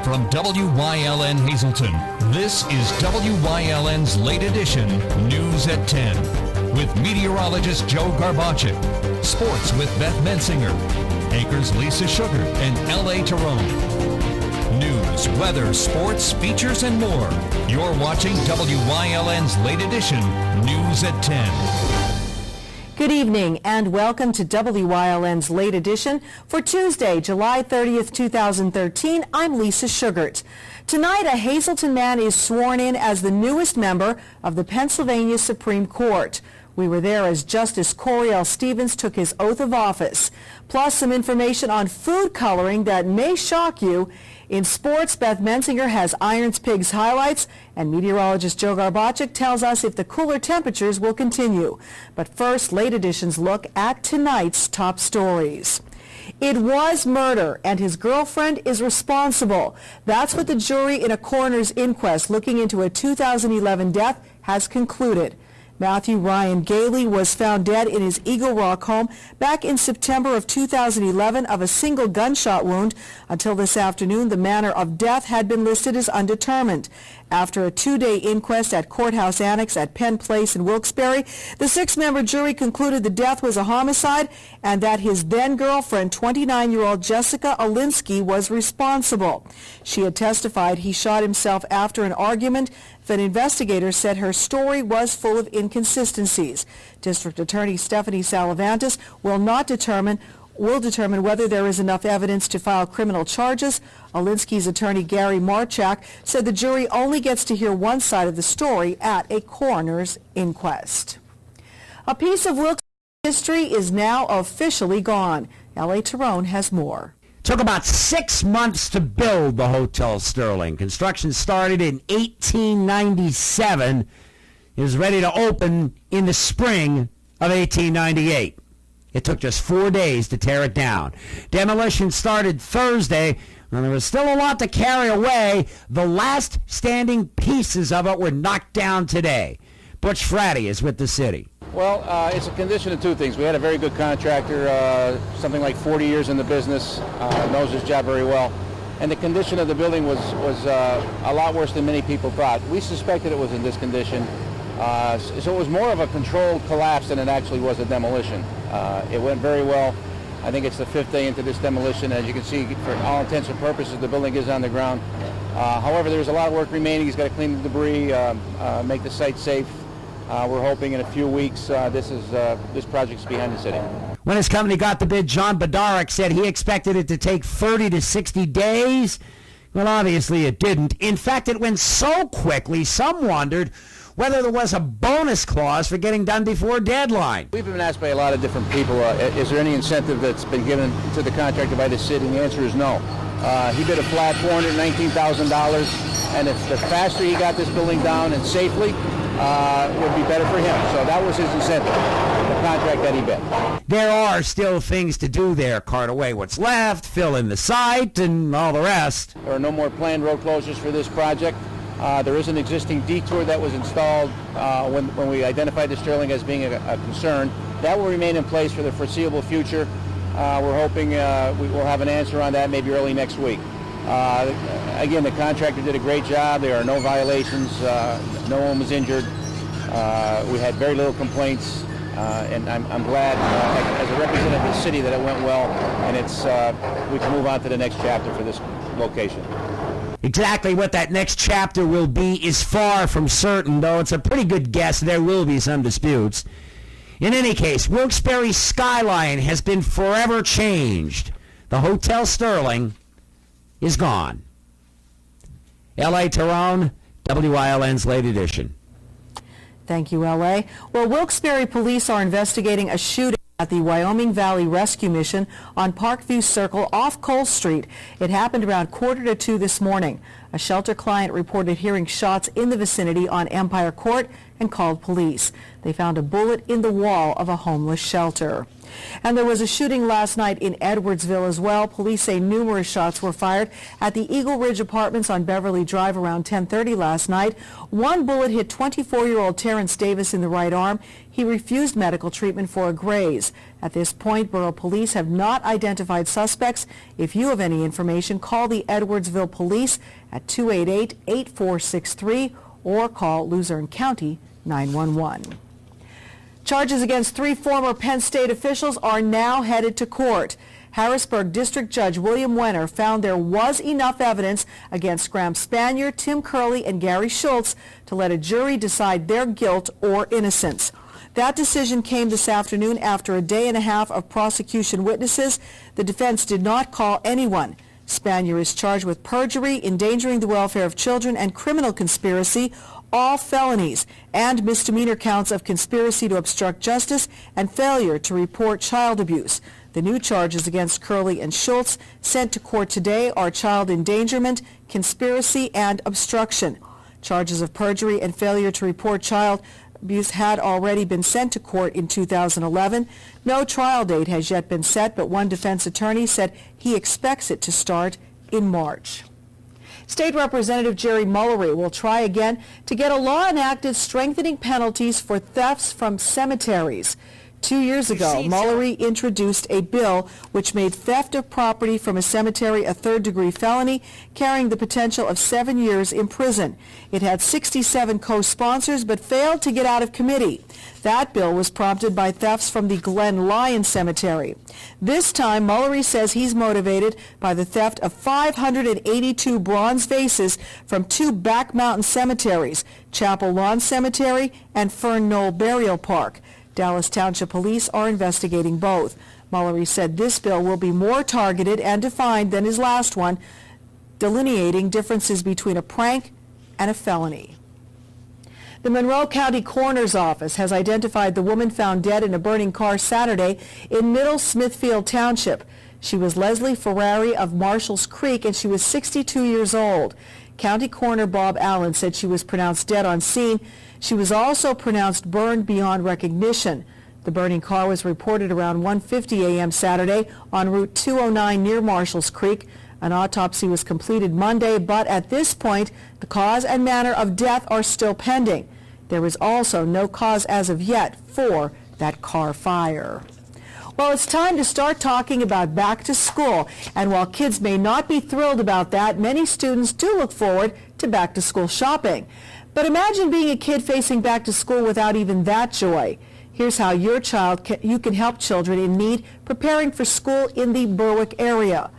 From WYLN Hazleton, this is WYLN's late edition News at 10 with meteorologist Joe Garbacek, sports with Beth Mensinger, anchors Lisa Sugar and L.A. Tyrone. News, weather, sports, features, and more. You're watching WYLN's late edition News at 10. Good evening and welcome to WYLN's late edition for Tuesday, July 30th, 2013. I'm Lisa Sugart. Tonight, a Hazleton man is sworn in as the newest member of the Pennsylvania Supreme Court. We were there as Justice Corey L. Stevens took his oath of office. Plus some information on food coloring that may shock you. In sports, Beth Mensinger has Irons Pigs highlights, and meteorologist Joe Garbacek tells us if the cooler temperatures will continue. But first, late edition's look at tonight's top stories. It was murder, and his girlfriend is responsible. That's what the jury in a coroner's inquest looking into a 2011 death has concluded. Matthew Ryan Gailey was found dead in his Eagle Rock home back in September of 2011 of a single gunshot wound. Until this afternoon, the manner of death had been listed as undetermined. After a two-day inquest at Courthouse Annex at Penn Place in Wilkes-Barre, the six-member jury concluded the death was a homicide and that his then-girlfriend, 29-year-old Jessica Alinsky, was responsible. She had testified he shot himself after an argument. An investigator said her story was full of inconsistencies. District Attorney Stephanie Salavantis will determine whether there is enough evidence to file criminal charges. Alinsky's attorney Gary Marchak said the jury only gets to hear one side of the story at a coroner's inquest. A piece of Wilkes history is now officially gone. L.A. Tyrone has more. Took about 6 months to build the Hotel Sterling. Construction started in 1897. It was ready to open in the spring of 1898. It took just 4 days to tear it down. Demolition started Thursday, and there was still a lot to carry away. The last standing pieces of it were knocked down today. Butch Fratty is with the city. Well, it's a condition of two things. We had a very good contractor, something like 40 years in the business, knows his job very well. And the condition of the building was a lot worse than many people thought. We suspected it was in this condition. So it was more of a controlled collapse than it actually was a demolition. It went very well. I think it's the 5th day into this demolition. As you can see, for all intents and purposes, the building is on the ground. However, there's a lot of work remaining. He's got to clean the debris, make the site safe. We're hoping in a few weeks this project's behind the city. When his company got the bid, John Bedarick said he expected it to take 30 to 60 days. Well, obviously it didn't. In fact, it went so quickly, some wondered whether there was a bonus clause for getting done before deadline. We've been asked by a lot of different people, is there any incentive that's been given to the contractor by the city? And the answer is no. He bid a flat $419,000, and if the faster he got this building down and safely, it would be better for him. So that was his incentive, the contract that he bid. There are still things to do there. Cart away what's left, fill in the site, and all the rest. There are no more planned road closures for this project. There is an existing detour that was installed when we identified the Sterling as being a concern. That will remain in place for the foreseeable future. We're hoping we will have an answer on that maybe early next week. Again, the contractor did a great job. There are no violations. No one was injured. We had very little complaints, and I'm glad, as a representative of the city, that it went well, and we can move on to the next chapter for this location. Exactly what that next chapter will be is far from certain, though it's a pretty good guess there will be some disputes. In any case, Wilkes-Barre's skyline has been forever changed. The Hotel Sterling is gone. L.A. Tyrone, WYLN's late edition. Thank you, L.A. Well, Wilkes-Barre police are investigating a shooting at the Wyoming Valley Rescue Mission on Parkview Circle off Cole Street. It happened around 1:45 this morning. A shelter client reported hearing shots in the vicinity on Empire Court and called police. They found a bullet in the wall of a homeless shelter. And there was a shooting last night in Edwardsville as well. Police say numerous shots were fired at the Eagle Ridge Apartments on Beverly Drive around 10:30 last night. One bullet hit 24-year-old Terrence Davis in the right arm. He refused medical treatment for a graze. At this point, borough police have not identified suspects. If you have any information, call the Edwardsville Police at 288-8463 or call Luzerne County 911. Charges against 3 former Penn State officials are now headed to court. Harrisburg District Judge William Wenner found there was enough evidence against Graham Spanier, Tim Curley, and Gary Schultz to let a jury decide their guilt or innocence. That decision came this afternoon after a day and a half of prosecution witnesses. The defense did not call anyone. Spanier is charged with perjury, endangering the welfare of children, and criminal conspiracy, all felonies, and misdemeanor counts of conspiracy to obstruct justice and failure to report child abuse. The new charges against Curley and Schultz sent to court today are child endangerment, conspiracy, and obstruction. Charges of perjury and failure to report child abuse had already been sent to court in 2011. No trial date has yet been set, but one defense attorney said he expects it to start in March. State Representative Jerry Mullery will try again to get a law enacted strengthening penalties for thefts from cemeteries. 2 years ago, Mullery introduced a bill which made theft of property from a cemetery a third-degree felony, carrying the potential of 7 years in prison. It had 67 co-sponsors but failed to get out of committee. That bill was prompted by thefts from the Glen Lyon Cemetery. This time, Mullery says he's motivated by the theft of 582 bronze vases from 2 Back Mountain cemeteries, Chapel Lawn Cemetery and Fern Knoll Burial Park. Dallas Township Police are investigating both. Mullery said this bill will be more targeted and defined than his last one, delineating differences between a prank and a felony. The Monroe County Coroner's Office has identified the woman found dead in a burning car Saturday in Middle Smithfield Township. She was Leslie Ferrari of Marshall's Creek, and she was 62 years old. County Coroner Bob Allen said she was pronounced dead on scene. She was also pronounced burned beyond recognition. The burning car was reported around 1:50 a.m. Saturday on Route 209 near Marshall's Creek. An autopsy was completed Monday, but at this point, the cause and manner of death are still pending. There is also no cause as of yet for that car fire. Well, it's time to start talking about back to school. And while kids may not be thrilled about that, many students do look forward to back to school shopping. But imagine being a kid facing back to school without even that joy. Here's how you can help children in need preparing for school in the Berwick area.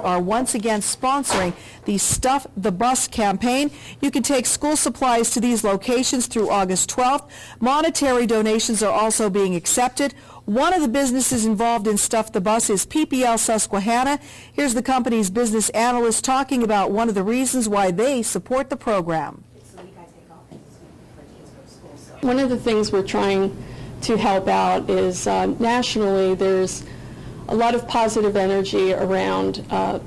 Are once again sponsoring the Stuff the Bus campaign. You can take school supplies to these locations through August 12th. Monetary donations are also being accepted. One of the businesses involved in Stuff the Bus is PPL Susquehanna. Here's the company's business analyst talking about one of the reasons why they support the program. One of the things we're trying to help out is nationally there's a lot of positive energy around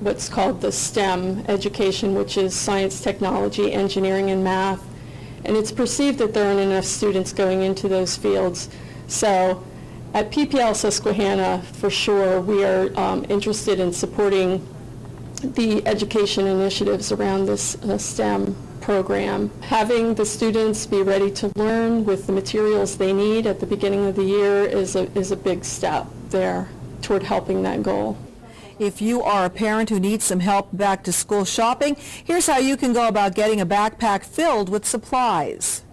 what's called the STEM education, which is science, technology, engineering, and math. And it's perceived that there aren't enough students going into those fields. So at PPL Susquehanna, for sure, we are interested in supporting the education initiatives around this STEM program. Having the students be ready to learn with the materials they need at the beginning of the year is a big step there toward helping that goal. If you are a parent who needs some help back to school shopping, here's how you can go about getting a backpack filled with supplies.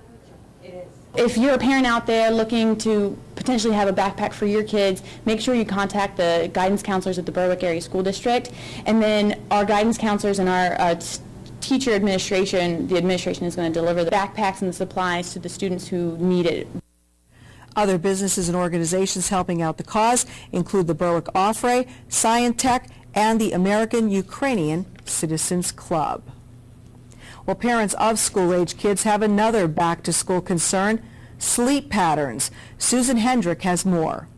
If you're a parent out there looking to potentially have a backpack for your kids, make sure you contact the guidance counselors at the Berwick Area School District, and then our guidance counselors and our teacher administration, the administration is going to deliver the backpacks and the supplies to the students who need it. Other businesses and organizations helping out the cause include the Berwick Offray, Scientech, and the American Ukrainian Citizens Club. Well, parents of school-age kids have another back-to-school concern, sleep patterns. Susan Hendrick has more.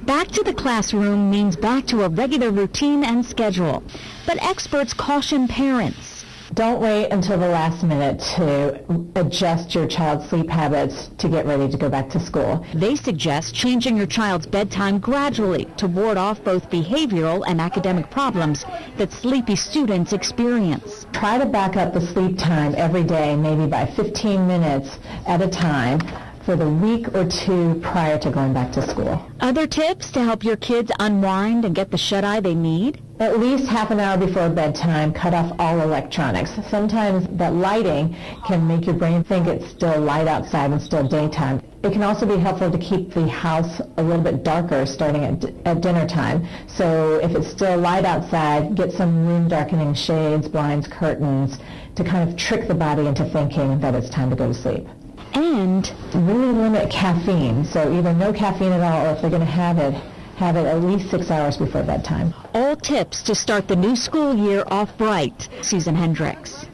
Back to the classroom means back to a regular routine and schedule. But experts caution parents. Don't wait until the last minute to adjust your child's sleep habits to get ready to go back to school. They suggest changing your child's bedtime gradually to ward off both behavioral and academic problems that sleepy students experience. Try to back up the sleep time every day, maybe by 15 minutes at a time, for the week or two prior to going back to school. Other tips to help your kids unwind and get the shut-eye they need? At least half an hour before bedtime, cut off all electronics. Sometimes that lighting can make your brain think it's still light outside and still daytime. It can also be helpful to keep the house a little bit darker starting at dinner time. So if it's still light outside, get some room darkening shades, blinds, curtains to kind of trick the body into thinking that it's time to go to sleep. And really limit caffeine. So either no caffeine at all, or if they're going to have it at least 6 hours before bedtime. all tips to start the new school year off bright. Susan Hendricks.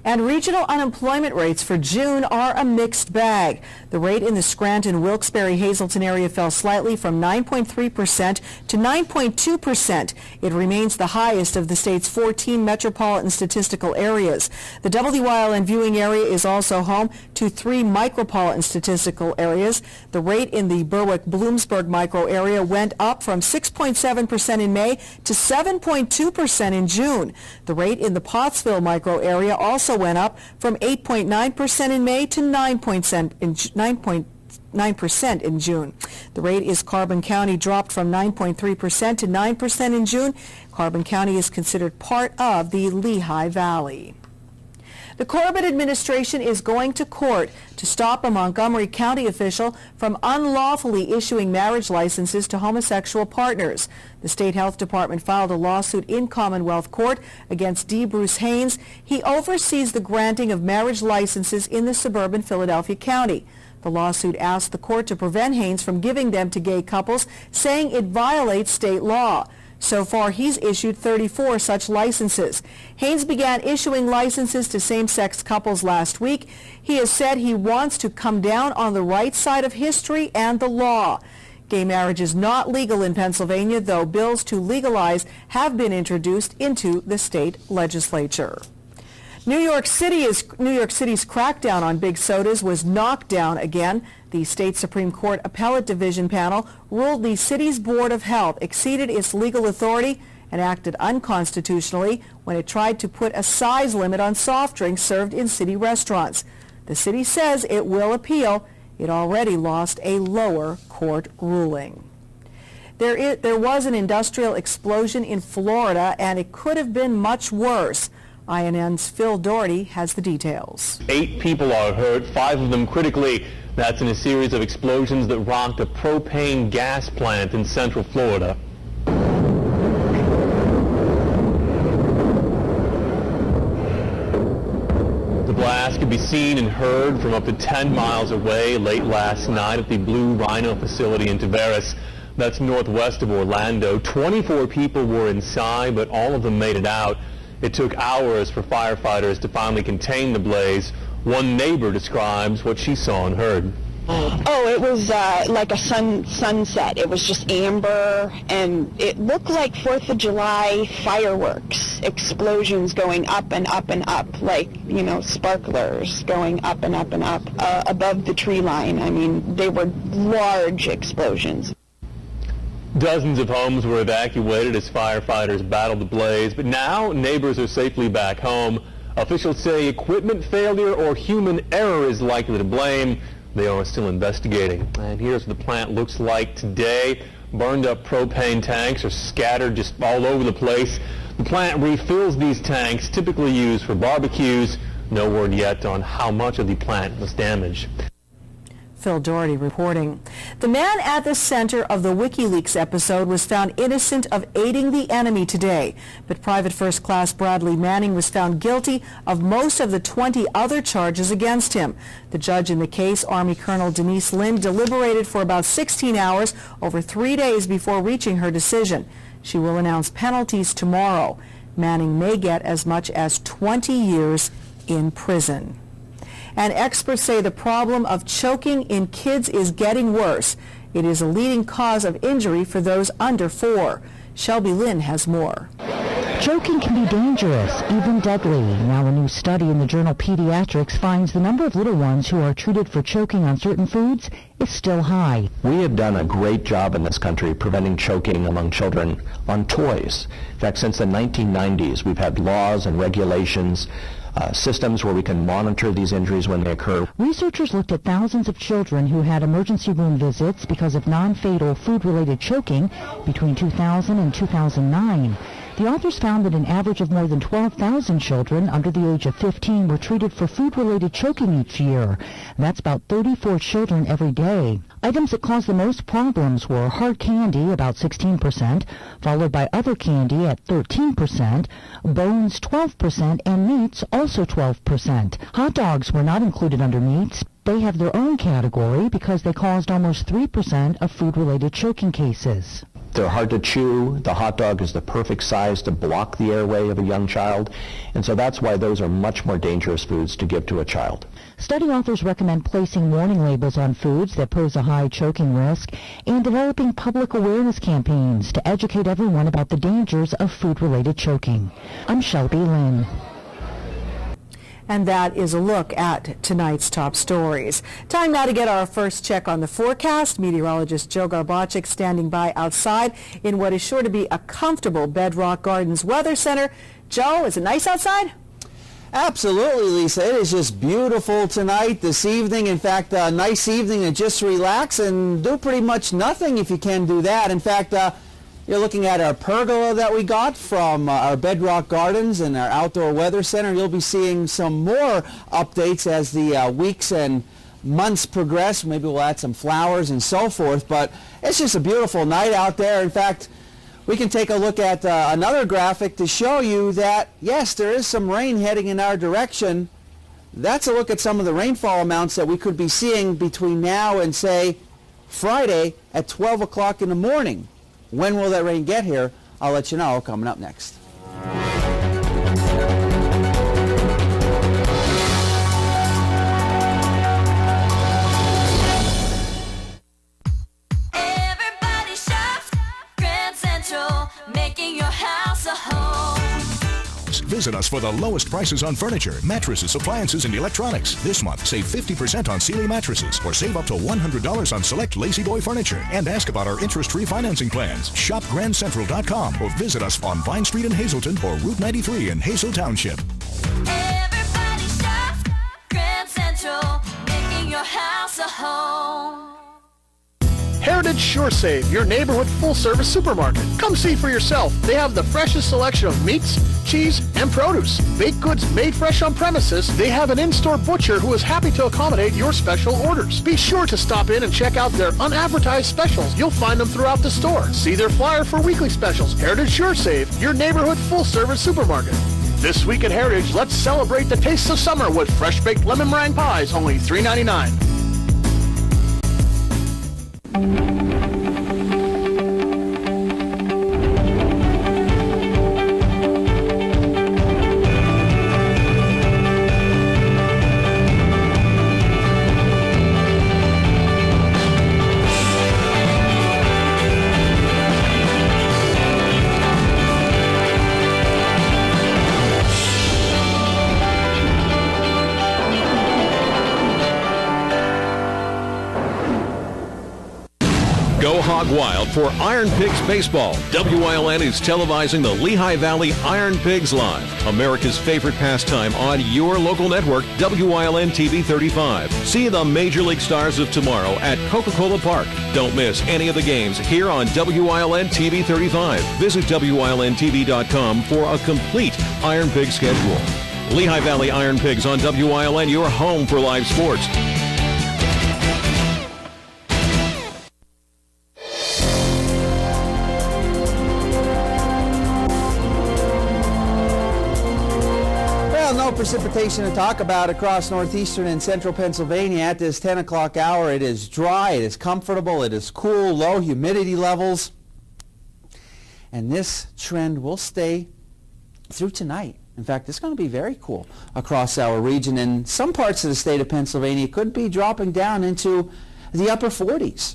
And regional unemployment rates for June are a mixed bag. The rate in the Scranton, Wilkes-Barre, Hazleton area fell slightly from 9.3% to 9.2%. It remains the highest of the state's 14 metropolitan statistical areas. The WYLN viewing area is also home to 3 micropolitan statistical areas. The rate in the Berwick-Bloomsburg micro area went up from 6.7% in May to 7.2% in June. The rate in the Pottsville micro area also went up from 8.9% in May to 9.9% in June. The rate in Carbon County dropped from 9.3% to 9% in June. Carbon County is considered part of the Lehigh Valley. The Corbett administration is going to court to stop a Montgomery County official from unlawfully issuing marriage licenses to homosexual partners. The State Health Department filed a lawsuit in Commonwealth Court against D. Bruce Haynes. He oversees the granting of marriage licenses in the suburban Philadelphia County. The lawsuit asked the court to prevent Haynes from giving them to gay couples, saying it violates state law. So far, he's issued 34 such licenses. Haynes began issuing licenses to same-sex couples last week. He has said he wants to come down on the right side of history and the law. Gay marriage is not legal in Pennsylvania, though bills to legalize have been introduced into the state legislature. New York City's crackdown on big sodas was knocked down again. The state Supreme Court Appellate Division panel ruled the city's Board of Health exceeded its legal authority and acted unconstitutionally when it tried to put a size limit on soft drinks served in city restaurants. The city says it will appeal. It already lost a lower court ruling. There was an industrial explosion in Florida, and it could have been much worse. INN's Phil Doherty has the details. 8 people are hurt, 5 of them critically. That's in a series of explosions that rocked a propane gas plant in central Florida. The blast could be seen and heard from up to 10 miles away late last night at the Blue Rhino facility in Tavares. That's northwest of Orlando. 24 people were inside, but all of them made it out. It took hours for firefighters to finally contain the blaze. One neighbor describes what she saw and heard. Oh, it was like a sunset. It was just amber, and it looked like 4th of July fireworks, explosions going up and up and up, like, you know, sparklers going up and up and up above the tree line. I mean, they were large explosions. Dozens of homes were evacuated as firefighters battled the blaze, but now neighbors are safely back home. Officials say equipment failure or human error is likely to blame. They are still investigating. And here's what the plant looks like today. Burned up propane tanks are scattered just all over the place. The plant refills these tanks, typically used for barbecues. No word yet on how much of the plant was damaged. Phil Doherty reporting. The man at the center of the WikiLeaks episode was found innocent of aiding the enemy today, but Private First Class Bradley Manning was found guilty of most of the 20 other charges against him. The judge in the case, Army Colonel Denise Lind, deliberated for about 16 hours over 3 days before reaching her decision. She will announce penalties tomorrow. Manning may get as much as 20 years in prison. And experts say the problem of choking in kids is getting worse. It is a leading cause of injury for those under 4. Shelby Lynn has more. Choking can be dangerous, even deadly. Now a new study in the journal Pediatrics finds the number of little ones who are treated for choking on certain foods is still high. We have done a great job in this country preventing choking among children on toys. In fact, since the 1990s, we've had laws and regulations, systems where we can monitor these injuries when they occur. Researchers looked at thousands of children who had emergency room visits because of non-fatal food-related choking between 2000 and 2009. The authors found that an average of more than 12,000 children under the age of 15 were treated for food-related choking each year. That's about 34 children every day. Items that caused the most problems were hard candy, about 16%, followed by other candy at 13%, bones 12%, and meats also 12%. Hot dogs were not included under meats. They have their own category because they caused almost 3% of food-related choking cases. They're hard to chew. The hot dog is the perfect size to block the airway of a young child, and so that's why those are much more dangerous foods to give to a child. Study authors recommend placing warning labels on foods that pose a high choking risk and developing public awareness campaigns to educate everyone about the dangers of food-related choking. I'm Shelby Lynn. And that is a look at tonight's top stories. Time now to get our first check on the forecast. Meteorologist Joe Garbacik standing by outside in what is sure to be a comfortable Bedrock Gardens Weather Center. Joe, is it nice outside? Absolutely, Lisa. It is just beautiful tonight, this evening. In fact, a nice evening to just relax and do pretty much nothing if you can do that. In fact, you're looking at our pergola that we got from our Bedrock Gardens and our Outdoor Weather Center. You'll be seeing some more updates as the weeks and months progress. Maybe we'll add some flowers and so forth, but it's just a beautiful night out there. In fact, we can take a look at another graphic to show you that, yes, there is some rain heading in our direction. That's a look at some of the rainfall amounts that we could be seeing between now and, say, Friday at 12 o'clock in the morning. When will that rain get here? I'll let you know coming up next. Everybody shops Grand Central, making your house a home. Visit us for the lowest prices on furniture, mattresses, appliances, and electronics. This month, save 50% on Sealy mattresses or save up to $100 on select Lazy Boy furniture. And ask about our interest-free financing plans. Shop GrandCentral.com or visit us on Vine Street in Hazleton or Route 93 in Hazel Township. Everybody shops Grand Central, making your house a home. Heritage SureSave, your neighborhood full-service supermarket. Come see for yourself. They have the freshest selection of meats, cheese, and produce. Baked goods made fresh on premises. They have an in-store butcher who is happy to accommodate your special orders. Be sure to stop in and check out their unadvertised specials. You'll find them throughout the store. See their flyer for weekly specials. Heritage SureSave, your neighborhood full-service supermarket. This week at Heritage, let's celebrate the tastes of summer with fresh-baked lemon meringue pies, only $3.99. Go hog wild for Iron Pigs Baseball. WILN is televising the Lehigh Valley Iron Pigs Live, America's favorite pastime on your local network, WILN TV 35. See the Major League Stars of tomorrow at Coca-Cola Park. Don't miss any of the games here on WILN TV 35. Visit WILNTV.com for a complete Iron Pig schedule. Lehigh Valley Iron Pigs on WILN, your home for live sports. No precipitation to talk about across northeastern and central Pennsylvania at this 10 o'clock hour. It is dry, it is comfortable, it is cool, low humidity levels. And this trend will stay through tonight. In fact, it's going to be very cool across our region. And some parts of the state of Pennsylvania could be dropping down into the upper 40s.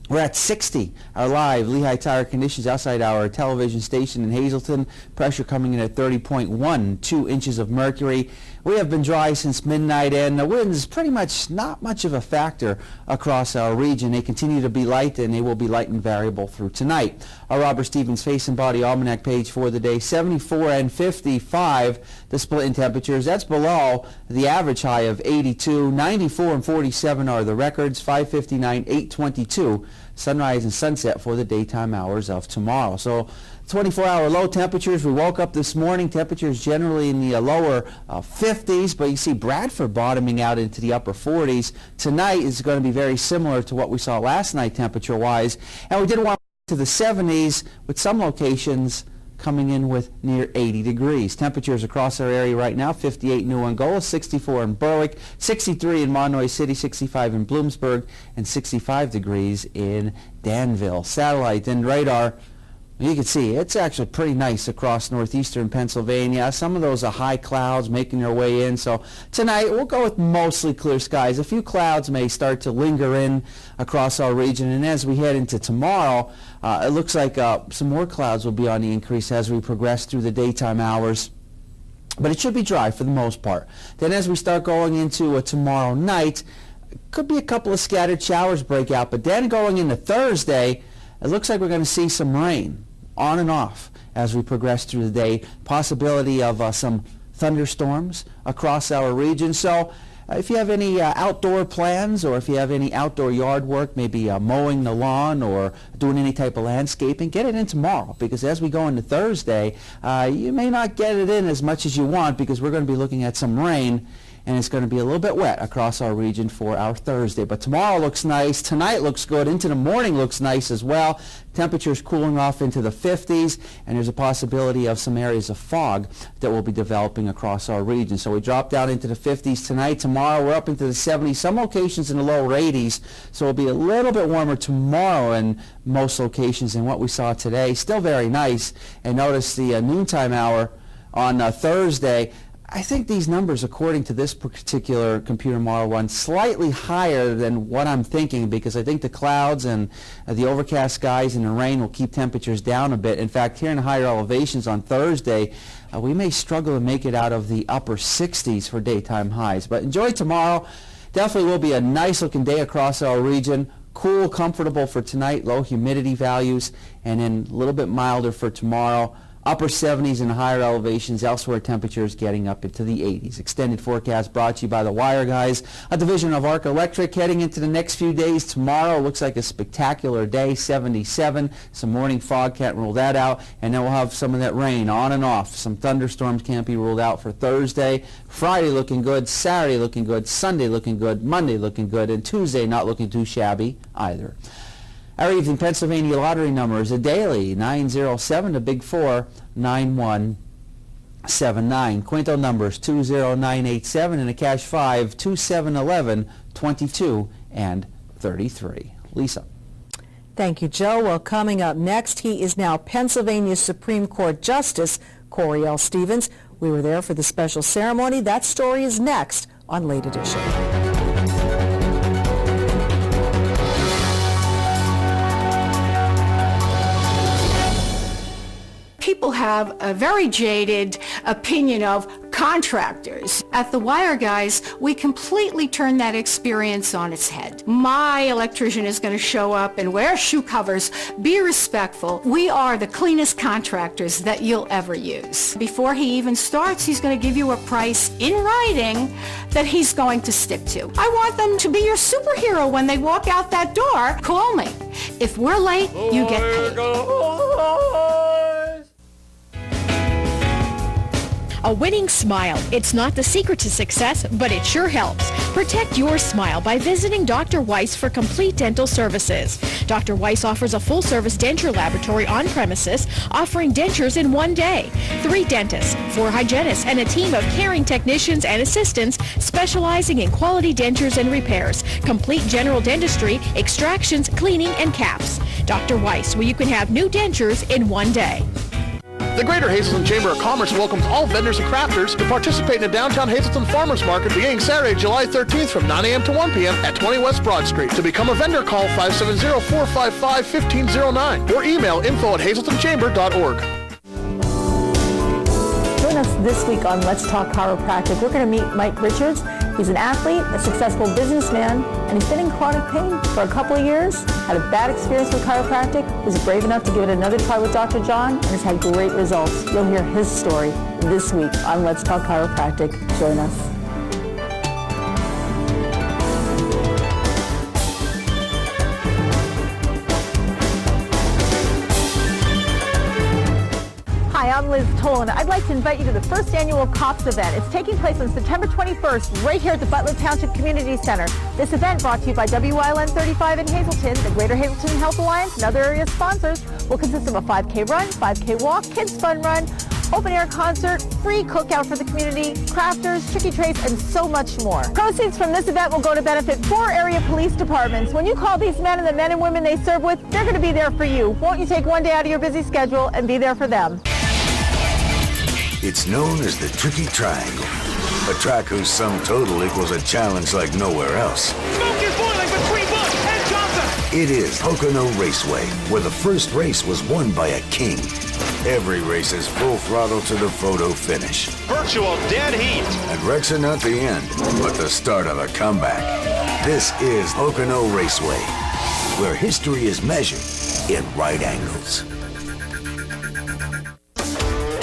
We're at 60, our live Lehigh Tire conditions outside our television station in Hazleton. Pressure coming in at 30.1, 2 inches of mercury. We have been dry since midnight, and the winds pretty much not much of a factor across our region. They continue to be light, and they will be light and variable through tonight. Our Robert Stevens Face and Body Almanac page for the day, 74 and 55, the split in temperatures. That's below the average high of 82. 94 and 47 are the records, 559, 822. Sunrise and sunset for the daytime hours of tomorrow. So 24-hour low temperatures. We woke up this morning, temperatures generally in the lower 50s, but you see Bradford bottoming out into the upper 40s. Tonight is going to be very similar to what we saw last night temperature-wise. And we did want to the 70s with some locations coming in with near 80 degrees. Temperatures across our area right now, 58 in New Angola, 64 in Berwick, 63 in Monroe City, 65 in Bloomsburg, and 65 degrees in Danville. Satellite and radar, you can see it's actually pretty nice across northeastern Pennsylvania. Some of those are high clouds making their way in. So tonight we'll go with mostly clear skies. A few clouds may start to linger in across our region. And as we head into tomorrow, it looks like some more clouds will be on the increase as we progress through the daytime hours. But it should be dry for the most part. Then as we start going into tomorrow night, could be a couple of scattered showers break out. But then going into Thursday, it looks like we're going to see some rain on and off as we progress through the day. Possibility of some thunderstorms across our region. So if you have any outdoor plans, or if you have any outdoor yard work, maybe mowing the lawn or doing any type of landscaping, get it in tomorrow, because as we go into Thursday, you may not get it in as much as you want, because we're going to be looking at some rain, and it's going to be a little bit wet across our region for our Thursday. But tomorrow looks nice. Tonight looks good. Into the morning looks nice as well. Temperatures cooling off into the 50s, and there's a possibility of some areas of fog that will be developing across our region. So we drop down into the 50s tonight. Tomorrow we're up into the 70s. Some locations in the lower 80s. So it'll be a little bit warmer tomorrow in most locations than what we saw today. Still very nice. And notice the noontime hour on Thursday. I think these numbers, according to this particular computer model, run slightly higher than what I'm thinking, because I think the clouds and the overcast skies and the rain will keep temperatures down a bit. In fact, here in higher elevations on Thursday, we may struggle to make it out of the upper 60s for daytime highs. But enjoy tomorrow. Definitely will be a nice looking day across our region. Cool, comfortable for tonight, low humidity values, and then a little bit milder for tomorrow. Upper 70s and higher elevations. Elsewhere, temperatures getting up into the 80s. Extended forecast brought to you by the Wire Guys, a division of Arc Electric. Heading into the next few days, tomorrow looks like a spectacular day, 77. Some morning fog, can't rule that out. And then we'll have some of that rain on and off. Some thunderstorms can't be ruled out for Thursday. Friday looking good, Saturday looking good, Sunday looking good, Monday looking good, and Tuesday not looking too shabby either. Our evening Pennsylvania lottery number is a daily 907 to Big 4 9179. Quinto numbers 20987 and a cash 5 2711 22 and 33. Lisa. Thank you, Joe. Well, coming up next, he is now Pennsylvania Supreme Court Justice Corey L. Stevens. We were there for the special ceremony. That story is next on Late Edition. People have a very jaded opinion of contractors. At the Wire Guys, we completely turn that experience on its head. My electrician is going to show up and wear shoe covers. Be respectful. We are the cleanest contractors that you'll ever use. Before he even starts, he's going to give you a price in writing that he's going to stick to. I want them to be your superhero when they walk out that door. Call me. If we're late, you get paid. A winning smile. It's not the secret to success, but it sure helps. Protect your smile by visiting Dr. Weiss for complete dental services. Dr. Weiss offers a full-service denture laboratory on premises, offering dentures in one day. 3 dentists, 4 hygienists, and a team of caring technicians and assistants specializing in quality dentures and repairs, complete general dentistry, extractions, cleaning, and caps. Dr. Weiss, where you can have new dentures in one day. The Greater Hazleton Chamber of Commerce welcomes all vendors and crafters to participate in the Downtown Hazleton Farmers Market beginning Saturday, July 13th from 9 a.m. to 1 p.m. at 20 West Broad Street. To become a vendor, call 570-455-1509 or email info@hazletonchamber.org. Join us this week on Let's Talk Chiropractic. We're going to meet Mike Richards. He's an athlete, a successful businessman, and he's been in chronic pain for a couple of years, had a bad experience with chiropractic, was brave enough to give it another try with Dr. John, and has had great results. You'll hear his story this week on Let's Talk Chiropractic. Join us. Hi, I'm Liz Tolan. I'd like to invite you to the first annual COPS event. It's taking place on September 21st right here at the Butler Township Community Center. This event brought to you by WYLN 35 in Hazleton, the Greater Hazleton Health Alliance, and other area sponsors will consist of a 5K run, 5K walk, kids fun run, open air concert, free cookout for the community, crafters, tricky trays, and so much more. Proceeds from this event will go to benefit 4 area police departments. When you call these men and the men and women they serve with, they're going to be there for you. Won't you take one day out of your busy schedule and be there for them? It's known as the Tricky Triangle, a track whose sum total equals a challenge like nowhere else. Smoke is boiling between Bush and Johnson. It is Pocono Raceway, where the first race was won by a king. Every race is full throttle to the photo finish. Virtual dead heat. And wrecks are not the end, but the start of a comeback. This is Pocono Raceway, where history is measured in right angles.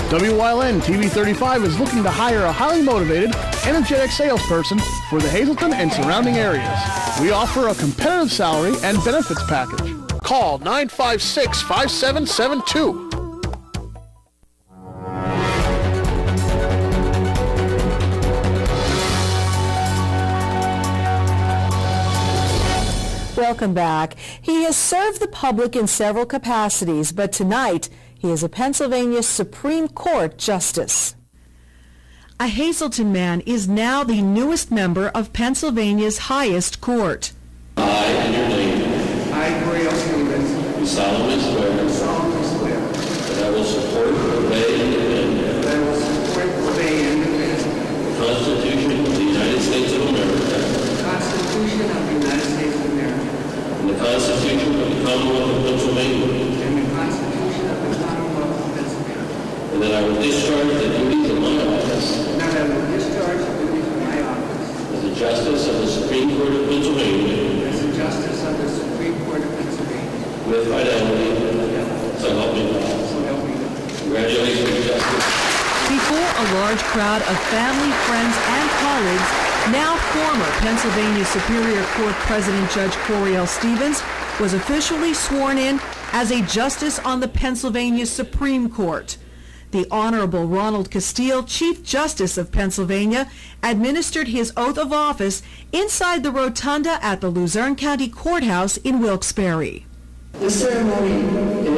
WYLN TV 35 is looking to hire a highly motivated, energetic salesperson for the Hazleton and surrounding areas. We offer a competitive salary and benefits package. Call 956-5772. Welcome back. He has served the public in several capacities, but tonight he is a Pennsylvania Supreme Court Justice. A Hazleton man is now the newest member of Pennsylvania's highest court. I, in your name, I, Gabriel Stevens, do solemnly swear that I will support, obey, and defend that I will support, obey, and defend the Constitution of the United States of America, the Constitution of the United States of America, and the Constitution of the Commonwealth of Pennsylvania, and the Constitution of the Commonwealth of Pennsylvania, and that I will discharge the duties of my office and that I will discharge the duties of my office as a Justice of the Supreme Court of Pennsylvania as a Justice of the Supreme Court of Pennsylvania with fidelity, so help me God. So help me God. Congratulations, Justice. Before a large crowd of family, friends, and colleagues, now former Pennsylvania Superior Court President Judge Coriel Stevens was officially sworn in as a justice on the Pennsylvania Supreme Court. The Honorable Ronald Castile, Chief Justice of Pennsylvania, administered his oath of office inside the rotunda at the Luzerne County Courthouse in Wilkes-Barre. The ceremony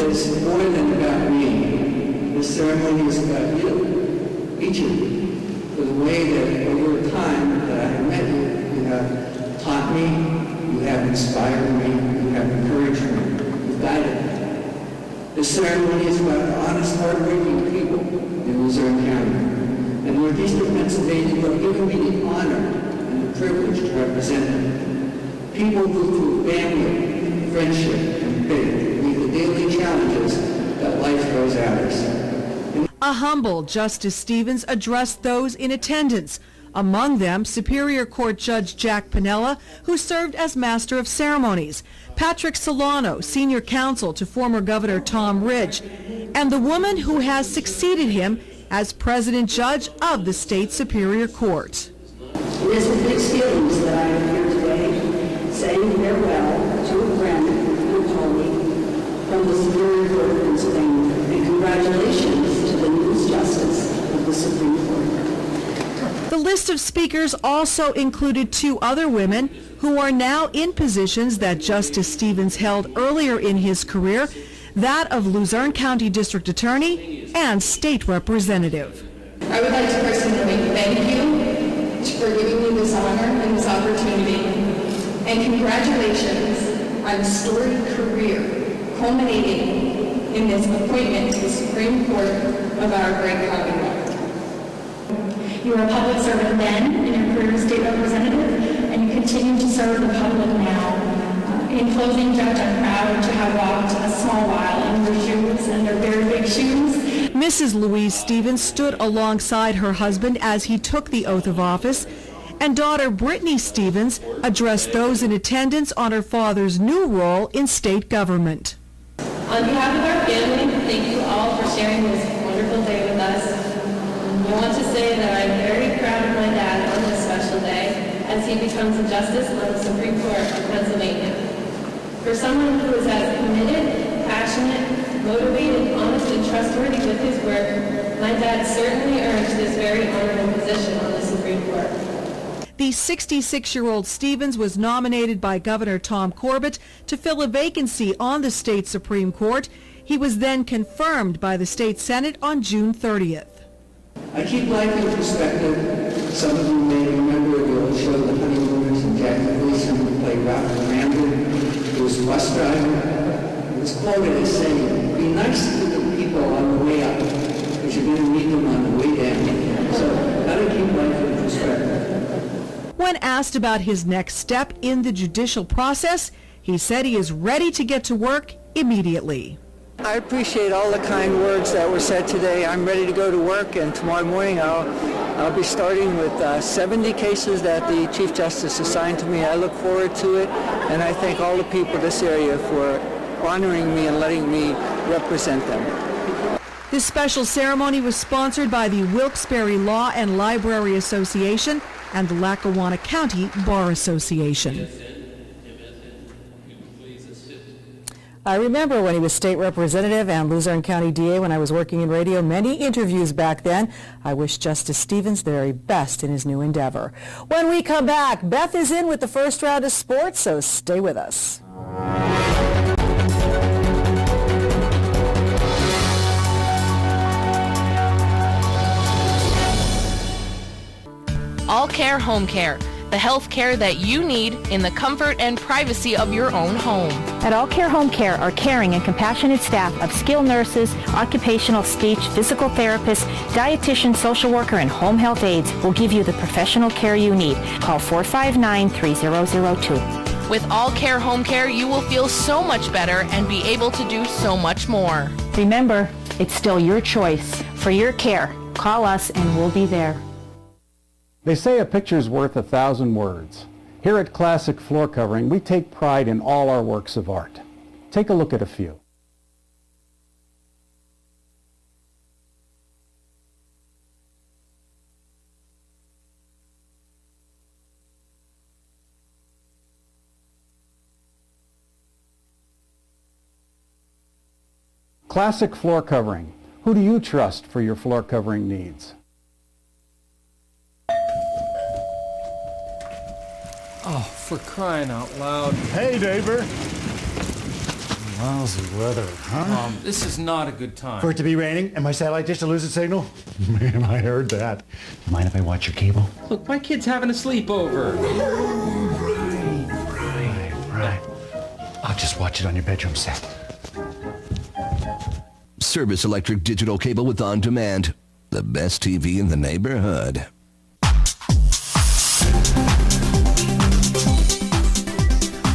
is more than about me. The ceremony is about you, each of you, for the way that over time that I have met you, you have taught me, you have inspired me, you have encouraged me, you've guided me. The ceremony is about honest, hard-working people in Luzerne County. And Northeastern Pennsylvania, you have given me the honor and the privilege to represent them. People who through family, friendship, and faith meet the daily challenges that life throws at us. A humble Justice Stevens addressed those in attendance, among them Superior Court Judge Jack Piniella, who served as Master of Ceremonies, Patrick Solano, Senior Counsel to former Governor Tom Ridge, and the woman who has succeeded him as President Judge of the State Superior Court. It is with mixed feelings that I am here today, saying farewell to a friend and colleague from the Superior Court of Pennsylvania, and congratulations to the newest Justice of the Supreme Court. The list of speakers also included 2 other women who are now in positions that Justice Stevens held earlier in his career, that of Luzerne County District Attorney and State Representative. I would like to personally thank you for giving me this honor and this opportunity, and congratulations on a storied career culminating in this appointment to the Supreme Court of our great Commonwealth. You were a public servant then in your career as state representative, and you continue to serve the public now. In closing, Judge, I'm proud to have walked a small while in your shoes, and they're very big shoes. Mrs. Louise Stevens stood alongside her husband as he took the oath of office, and daughter Brittany Stevens addressed those in attendance on her father's new role in state government. On behalf of our family, thank you all for sharing this wonderful day with us. I want to say that I'm very proud of my dad on this special day as he becomes a justice on the Supreme Court of Pennsylvania. For someone who is as committed, passionate, motivated, honest, and trustworthy with his work, my dad certainly earns this very honorable position on the Supreme Court. The 66-year-old Stevens was nominated by Governor Tom Corbett to fill a vacancy on the state Supreme Court. He was then confirmed by the state Senate on June 30th. I keep life in perspective. Some of you may remember the old show, The Honeymooners, and Jack Nicholson, who played Ralph Randall. He was a bus driver. He was quoted as saying, "Be nice to the people on the way up, because you're going to meet them on the way down." So, how to keep life in perspective. When asked about his next step in the judicial process, he said he is ready to get to work immediately. I appreciate all the kind words that were said today. I'm ready to go to work, and tomorrow morning I'll be starting with 70 cases that the Chief Justice assigned to me. I look forward to it, and I thank all the people in this area for honoring me and letting me represent them. This special ceremony was sponsored by the Wilkes-Barre Law and Library Association and the Lackawanna County Bar Association. I remember when he was state representative and Luzerne County DA when I was working in radio. Many interviews back then. I wish Justice Stevens the very best in his new endeavor. When we come back, Beth is in with the first round of sports, so stay with us. All Care Home Care, the health care that you need in the comfort and privacy of your own home. At All Care Home Care, our caring and compassionate staff of skilled nurses, occupational, speech, physical therapists, dietitian, social worker, and home health aides will give you the professional care you need. Call 459-3002. With All Care Home Care, you will feel so much better and be able to do so much more. Remember, it's still your choice. For your care, call us and we'll be there. They say a picture's worth 1,000 words. Here at Classic Floor Covering, we take pride in all our works of art. Take a look at a few. Classic Floor Covering. Who do you trust for your floor covering needs? Oh, for crying out loud. Hey, neighbor. Lousy weather, huh? This is not a good time. For it to be raining and my satellite dish to lose its signal? Man, I heard that. Mind if I watch your cable? Look, my kid's having a sleepover. Right. I'll just watch it on your bedroom set. Service Electric Digital Cable with On Demand. The best TV in the neighborhood.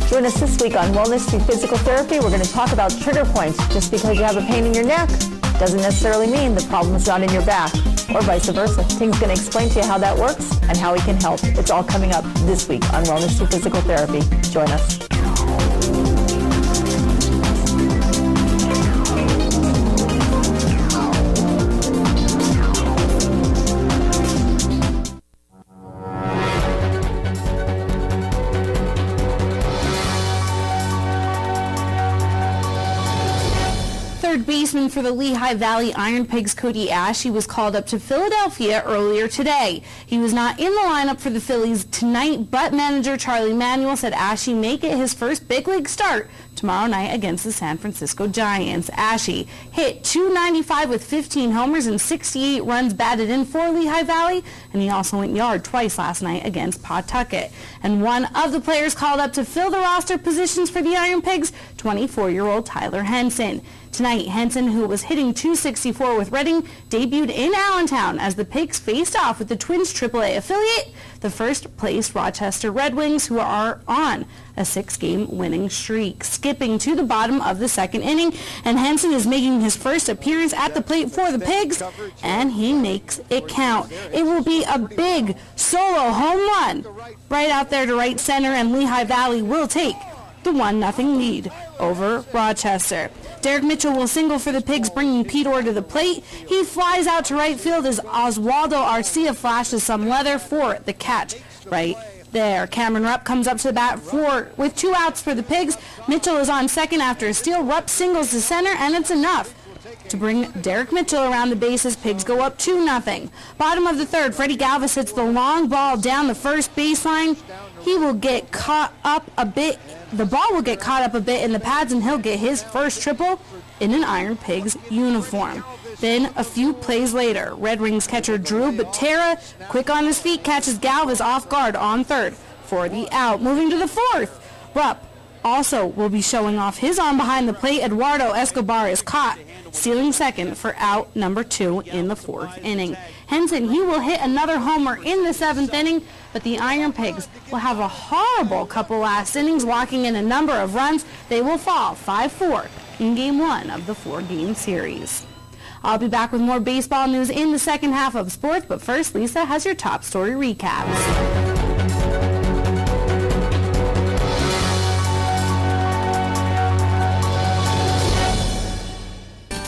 Join us this week on Wellness Through Physical Therapy. We're going to talk about trigger points. Just because you have a pain in your neck doesn't necessarily mean the problem's not in your back, or vice versa. Ting's going to explain to you how that works and how he can help. It's all coming up this week on Wellness Through Physical Therapy. Join us. Third baseman for the Lehigh Valley Iron Pigs, Cody Ashe, was called up to Philadelphia earlier today. He was not in the lineup for the Phillies tonight, but manager Charlie Manuel said Ashe may get his first big league start tomorrow. tomorrow night against the San Francisco Giants. Ashe hit .295 with 15 homers and 68 runs batted in for Lehigh Valley, and he also went yard twice last night against Pawtucket. And one of the players called up to fill the roster positions for the Iron Pigs, 24-year-old Tyler Henson. Tonight, Henson, who was hitting .264 with Reading, debuted in Allentown as the Pigs faced off with the Twins' AAA affiliate, the first-place Rochester Red Wings, who are on a 6-game winning streak. Skipping to the bottom of the second inning, and Henson is making his first appearance at the plate for the Pigs, and he makes it count. It will be a big solo home run right out there to right center, and Lehigh Valley will take the 1-0 lead over Rochester. Derek Mitchell will single for the Pigs, bringing Pete Orr to the plate. He flies out to right field as Oswaldo Arcia flashes some leather for the catch right there. Cameron Rupp comes up to the bat with 2 outs for the Pigs. Mitchell is on second after a steal. Rupp singles to center, and it's enough to bring Derek Mitchell around the bases. Pigs go up 2-0. Bottom of the third, Freddie Galvis hits the long ball down the first baseline. He will get caught up a bit. The ball will get caught up a bit in the pads, and he'll get his first triple in an Iron Pigs uniform. Then, a few plays later, Red Wings catcher Drew Butera, quick on his feet, catches Galvis off guard on third for the out. Moving to the fourth, Rupp also will be showing off his arm behind the plate. Eduardo Escobar is caught, stealing second for out number 2 in the 4th inning. Henson, he will hit another homer in the 7th inning, but the Iron Pigs will have a horrible couple last innings, walking in a number of runs. They will fall 5-4 in Game 1 of the 4-game series. I'll be back with more baseball news in the second half of sports, but first, Lisa has your top story recaps.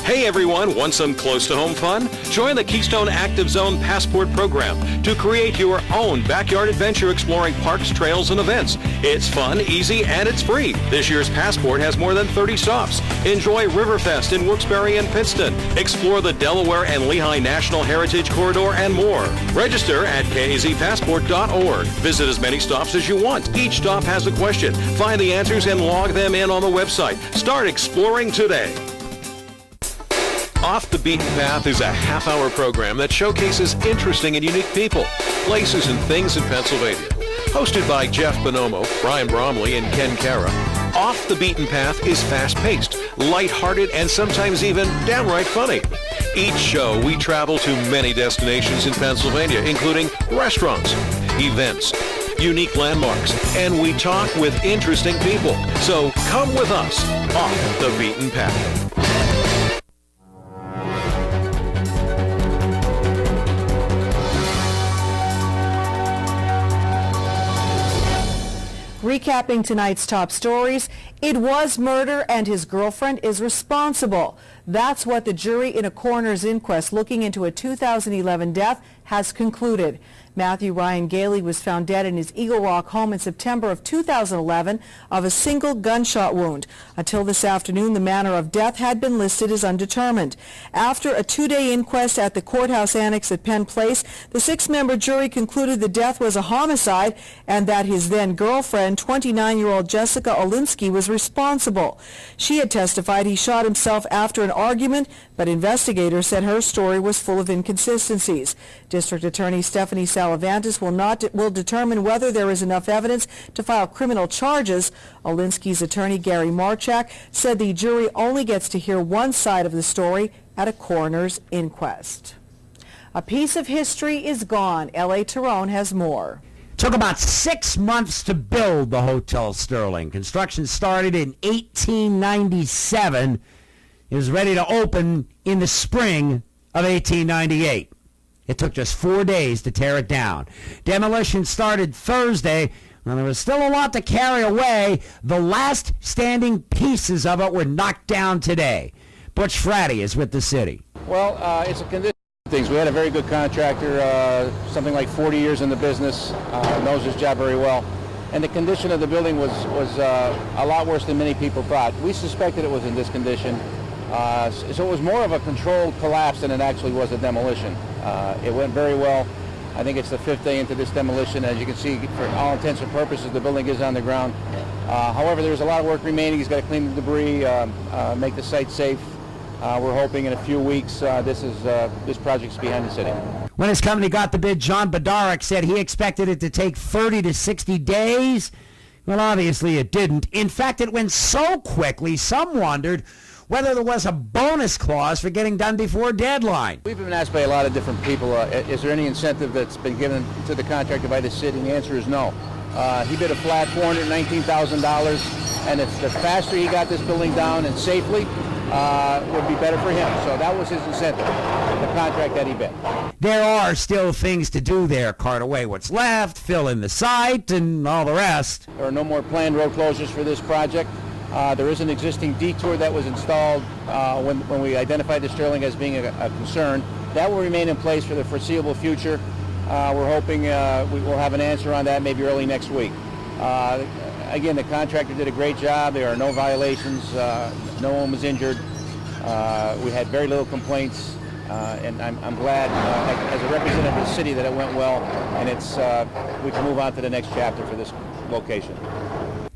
Hey everyone, want some close-to-home fun? Join the Keystone Active Zone Passport program to create your own backyard adventure exploring parks, trails, and events. It's fun, easy, and it's free. This year's Passport has more than 30 stops. Enjoy Riverfest in Wilkes-Barre and Pittston. Explore the Delaware and Lehigh National Heritage Corridor and more. Register at kazpassport.org. Visit as many stops as you want. Each stop has a question. Find the answers and log them in on the website. Start exploring today. Off the Beaten Path is a half-hour program that showcases interesting and unique people, places, and things in Pennsylvania. Hosted by Jeff Bonomo, Brian Bromley, and Ken Cara, Off the Beaten Path is fast-paced, light-hearted, and sometimes even downright funny. Each show, we travel to many destinations in Pennsylvania, including restaurants, events, unique landmarks, and we talk with interesting people. So come with us off the Beaten Path. Recapping tonight's top stories, it was murder and his girlfriend is responsible. That's what the jury in a coroner's inquest looking into a 2011 death has concluded. Matthew Ryan Gailey was found dead in his Eagle Rock home in September of 2011 of a single gunshot wound. Until this afternoon, the manner of death had been listed as undetermined. After a 2-day inquest at the courthouse annex at Penn Place, the 6-member jury concluded the death was a homicide and that his then-girlfriend, 29-year-old Jessica Olinsky, was responsible. She had testified he shot himself after an argument, but investigators said her story was full of inconsistencies. District Attorney Stephanie Salavantis will determine whether there is enough evidence to file criminal charges. Olinsky's attorney Gary Marchak said the jury only gets to hear one side of the story at a coroner's inquest. A piece of history is gone. L.A. Tyrone has more. Took about 6 months to build the Hotel Sterling. Construction started in 1897. It was ready to open in the spring of 1898. It took just 4 days to tear it down. Demolition started Thursday, and there was still a lot to carry away. The last standing pieces of it were knocked down today. Butch Fratty is with the city. Well, it's a condition of things. We had a very good contractor, something like 40 years in the business, knows his job very well. And the condition of the building was a lot worse than many people thought. We suspected it was in this condition. So it was more of a controlled collapse than it actually was a demolition. It went very well. I think it's the 5th day into this demolition. As you can see, for all intents and purposes, the building is on the ground. However, there's a lot of work remaining. He's got to clean the debris, make the site safe. We're hoping in a few weeks this project's behind the city. When his company got the bid, John Bedarick said he expected it to take 30 to 60 days. Well, obviously it didn't. In fact, it went so quickly, some wondered whether there was a bonus clause for getting done before deadline. We've been asked by a lot of different people, is there any incentive that's been given to the contractor by the city? And the answer is no. He bid a flat $419,000, and if the faster he got this building down and safely, would be better for him. So that was his incentive, the contract that he bid. There are still things to do there. Cart away what's left, fill in the site, and all the rest. There are no more planned road closures for this project. There is an existing detour that was installed when we identified the Sterling as being a concern. That will remain in place for the foreseeable future. We're hoping we will have an answer on that maybe early next week. Again, the contractor did a great job. There are no violations. No one was injured. We had very little complaints, and I'm glad, as a representative of the city, that it went well, and we can move on to the next chapter for this location.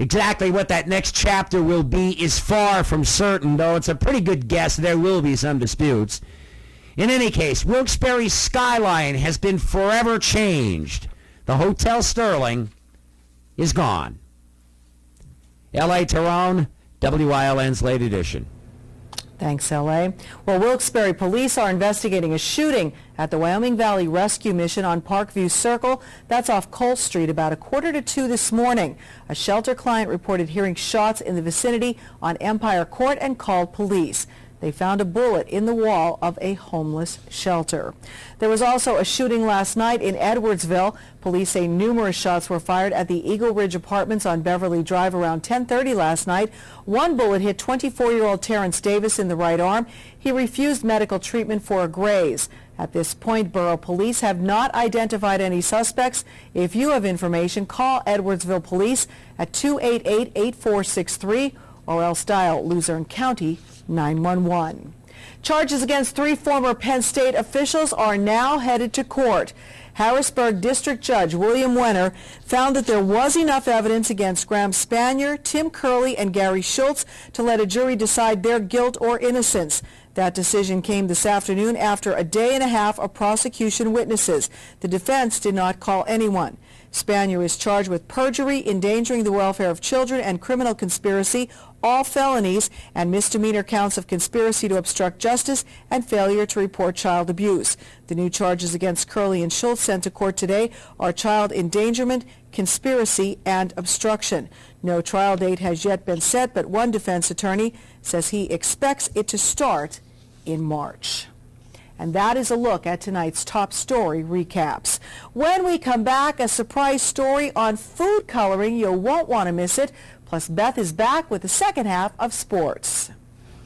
Exactly what that next chapter will be is far from certain, though it's a pretty good guess there will be some disputes. In any case, Wilkes-Barre's skyline has been forever changed. The Hotel Sterling is gone. L.A. Tyrone, WILN's Late Edition. Thanks, L.A. Well, Wilkes-Barre police are investigating a shooting at the Wyoming Valley Rescue Mission on Parkview Circle. That's off Cole Street about 1:45 this morning. A shelter client reported hearing shots in the vicinity on Empire Court and called police. They found a bullet in the wall of a homeless shelter. There was also a shooting last night in Edwardsville. Police say numerous shots were fired at the Eagle Ridge Apartments on Beverly Drive around 10:30 last night. One bullet hit 24-year-old Terrence Davis in the right arm. He refused medical treatment for a graze. At this point, Borough Police have not identified any suspects. If you have information, call Edwardsville Police at 288-8463 or else dial Luzerne County 911. Charges against 3 former Penn State officials are now headed to court. Harrisburg District Judge William Wenner found that there was enough evidence against Graham Spanier, Tim Curley, and Gary Schultz to let a jury decide their guilt or innocence. That decision came this afternoon after a day and a half of prosecution witnesses. The defense did not call anyone. Spanier is charged with perjury, endangering the welfare of children, and criminal conspiracy, all felonies, and misdemeanor counts of conspiracy to obstruct justice and failure to report child abuse. The new charges against Curley and Schultz sent to court today are child endangerment, conspiracy, and obstruction. No trial date has yet been set, but one defense attorney says he expects it to start in March. And that is a look at tonight's top story recaps. When we come back, a surprise story on food coloring. You won't want to miss it. Plus, Beth is back with the second half of sports.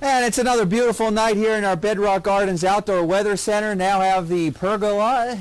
And it's another beautiful night here in our Bedrock Gardens Outdoor Weather Center. Now have the pergola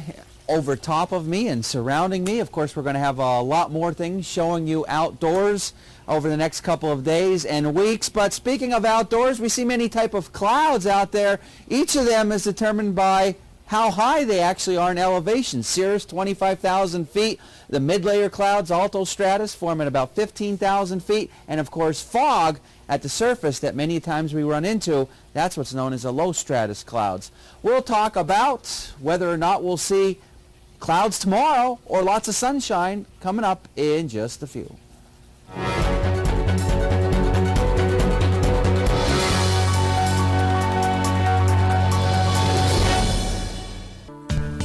over top of me and surrounding me. Of course, we're going to have a lot more things showing you outdoors over the next couple of days and weeks. But speaking of outdoors, we see many type of clouds out there. Each of them is determined by how high they actually are in elevation. Cirrus, 25,000 feet. The mid-layer clouds, altostratus, form at about 15,000 feet. And of course, fog at the surface that many times we run into, that's what's known as the low stratus clouds. We'll talk about whether or not we'll see clouds tomorrow or lots of sunshine coming up in just a few.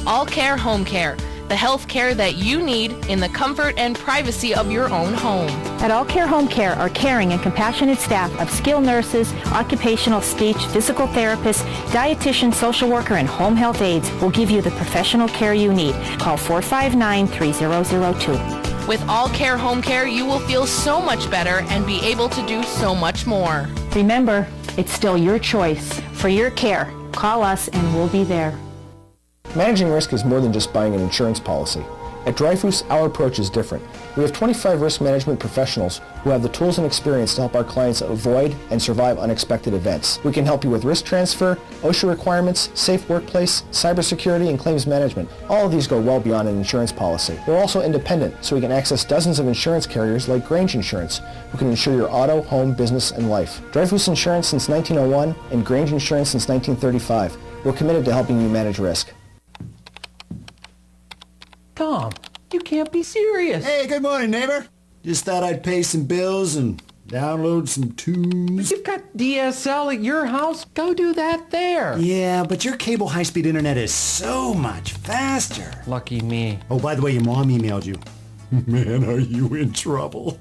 All Care Home Care, the health care that you need in the comfort and privacy of your own home. At All Care Home Care, our caring and compassionate staff of skilled nurses, occupational speech, physical therapists, dietitian, social worker, and home health aides will give you the professional care you need. Call 459-3002. With All Care Home Care, you will feel so much better and be able to do so much more. Remember, it's still your choice. For your care, call us and we'll be there. Managing risk is more than just buying an insurance policy. At Dreyfus, our approach is different. We have 25 risk management professionals who have the tools and experience to help our clients avoid and survive unexpected events. We can help you with risk transfer, OSHA requirements, safe workplace, cybersecurity, and claims management. All of these go well beyond an insurance policy. We're also independent, so we can access dozens of insurance carriers like Grange Insurance, who can insure your auto, home, business, and life. Dreyfus Insurance since 1901 and Grange Insurance since 1935. We're committed to helping you manage risk. Tom, you can't be serious. Hey, good morning, neighbor. Just thought I'd pay some bills and download some tunes. You've got DSL at your house. Go do that there. Yeah, but your cable high-speed internet is so much faster. Lucky me. Oh, by the way, your mom emailed you. Man, are you in trouble?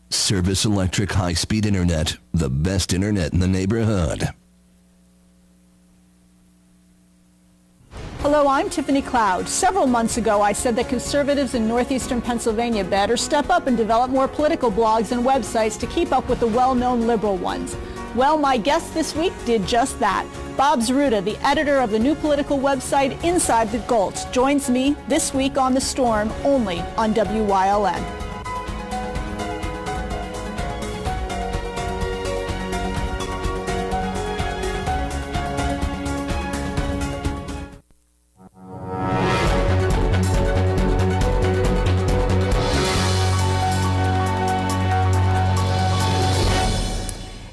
Service Electric high-speed internet, the best internet in the neighborhood. Hello, I'm Tiffany Cloud. Several months ago, I said that conservatives in northeastern Pennsylvania better step up and develop more political blogs and websites to keep up with the well-known liberal ones. Well, my guest this week did just that. Bob Zaruta, the editor of the new political website Inside the Gulch, joins me this week on The Storm, only on WYLN.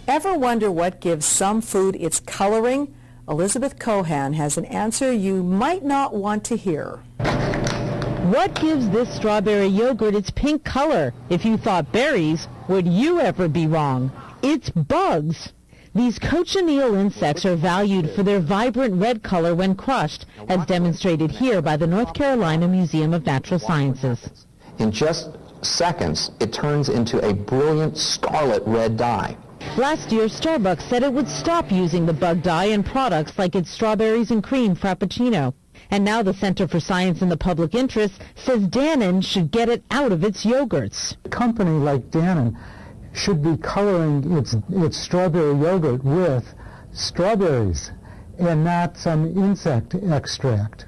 Ever wonder what gives some food its coloring? Elizabeth Cohan has an answer you might not want to hear. What gives this strawberry yogurt its pink color? If you thought berries, would you ever be wrong? It's bugs. These cochineal insects are valued for their vibrant red color when crushed, as demonstrated here by the North Carolina Museum of Natural Sciences. In just seconds, it turns into a brilliant scarlet red dye. Last year, Starbucks said it would stop using the bug dye in products like its strawberries and cream Frappuccino. And now the Center for Science in the Public Interest says Dannon should get it out of its yogurts. A company like Dannon should be coloring its strawberry yogurt with strawberries and not some insect extract.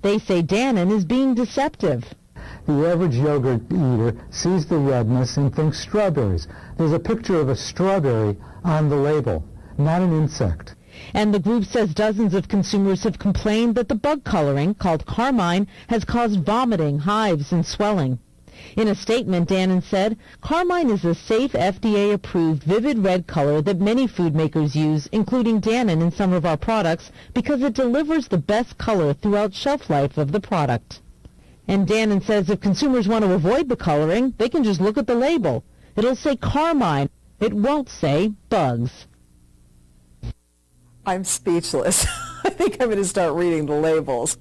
They say Dannon is being deceptive. The average yogurt eater sees the redness and thinks strawberries. There's a picture of a strawberry on the label, not an insect. And the group says dozens of consumers have complained that the bug coloring, called carmine, has caused vomiting, hives, and swelling. In a statement, Dannon said, "Carmine is a safe, FDA-approved, vivid red color that many food makers use, including Dannon in some of our products, because it delivers the best color throughout shelf life of the product." And Dannon says if consumers want to avoid the coloring, they can just look at the label. It'll say carmine. It won't say bugs. I'm speechless. I think I'm going to start reading the labels.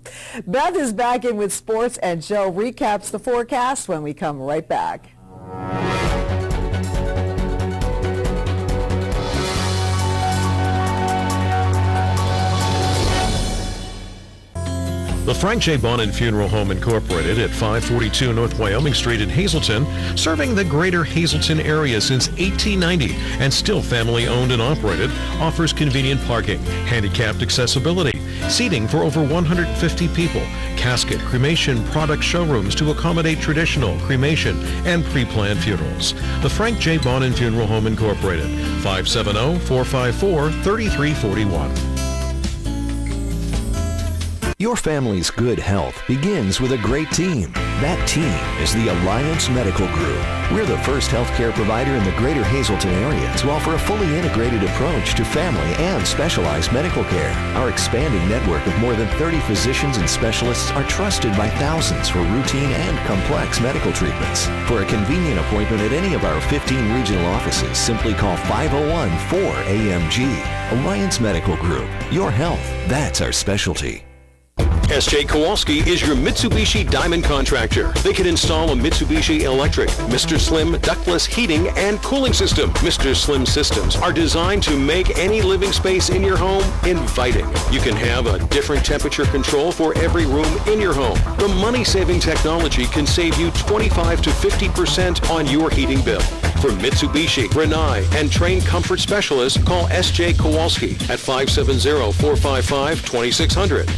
Beth is back in with sports, and Joe recaps the forecast when we come right back. The Frank J. Bonin Funeral Home Incorporated at 542 North Wyoming Street in Hazleton, serving the greater Hazleton area since 1890 and still family owned and operated, offers convenient parking, handicapped accessibility, seating for over 150 people, casket, cremation product showrooms to accommodate traditional, cremation, and pre-planned funerals. The Frank J. Bonin Funeral Home Incorporated, 570-454-3341. Your family's good health begins with a great team. That team is the Alliance Medical Group. We're the first healthcare provider in the greater Hazleton area to offer a fully integrated approach to family and specialized medical care. Our expanding network of more than 30 physicians and specialists are trusted by thousands for routine and complex medical treatments. For a convenient appointment at any of our 15 regional offices, simply call 501-4AMG. Alliance Medical Group. Your health, that's our specialty. S.J. Kowalski is your Mitsubishi Diamond contractor. They can install a Mitsubishi electric, Mr. Slim ductless heating and cooling system. Mr. Slim systems are designed to make any living space in your home inviting. You can have a different temperature control for every room in your home. The money-saving technology can save you 25 to 50% on your heating bill. For Mitsubishi, Rinnai, and trained comfort specialists, call S.J. Kowalski at 570-455-2600.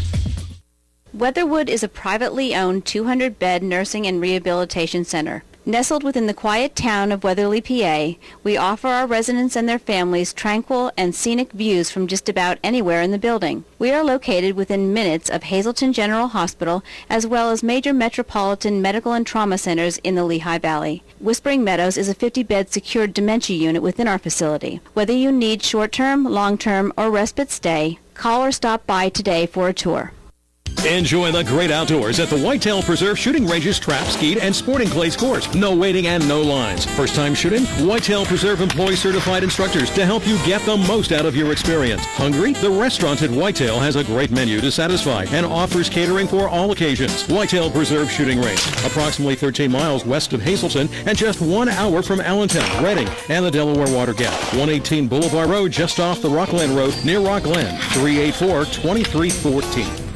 Weatherwood is a privately owned 200-bed nursing and rehabilitation center. Nestled within the quiet town of Weatherly, PA, we offer our residents and their families tranquil and scenic views from just about anywhere in the building. We are located within minutes of Hazleton General Hospital as well as major metropolitan medical and trauma centers in the Lehigh Valley. Whispering Meadows is a 50-bed secured dementia unit within our facility. Whether you need short-term, long-term, or respite stay, call or stop by today for a tour. Enjoy the great outdoors at the Whitetail Preserve Shooting Range's Trap, Skeet, and Sporting Clays course. No waiting and no lines. First time shooting? Whitetail Preserve employs certified instructors to help you get the most out of your experience. Hungry? The restaurant at Whitetail has a great menu to satisfy and offers catering for all occasions. Whitetail Preserve Shooting Range, approximately 13 miles west of Hazleton and just 1 hour from Allentown, Reading, and the Delaware Water Gap. 118 Boulevard Road, just off the Rockland Road near Rockland. 384-2314.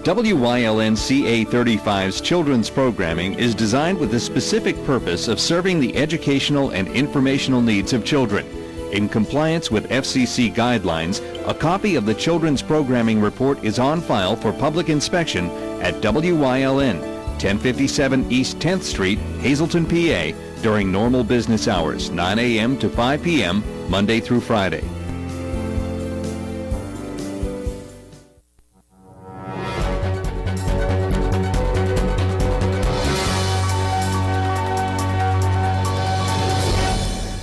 WYLN-CA 35's children's programming is designed with the specific purpose of serving the educational and informational needs of children. In compliance with FCC guidelines, a copy of the children's programming report is on file for public inspection at WYLN, 1057 East 10th Street, Hazleton, PA, during normal business hours, 9 a.m. to 5 p.m., Monday through Friday.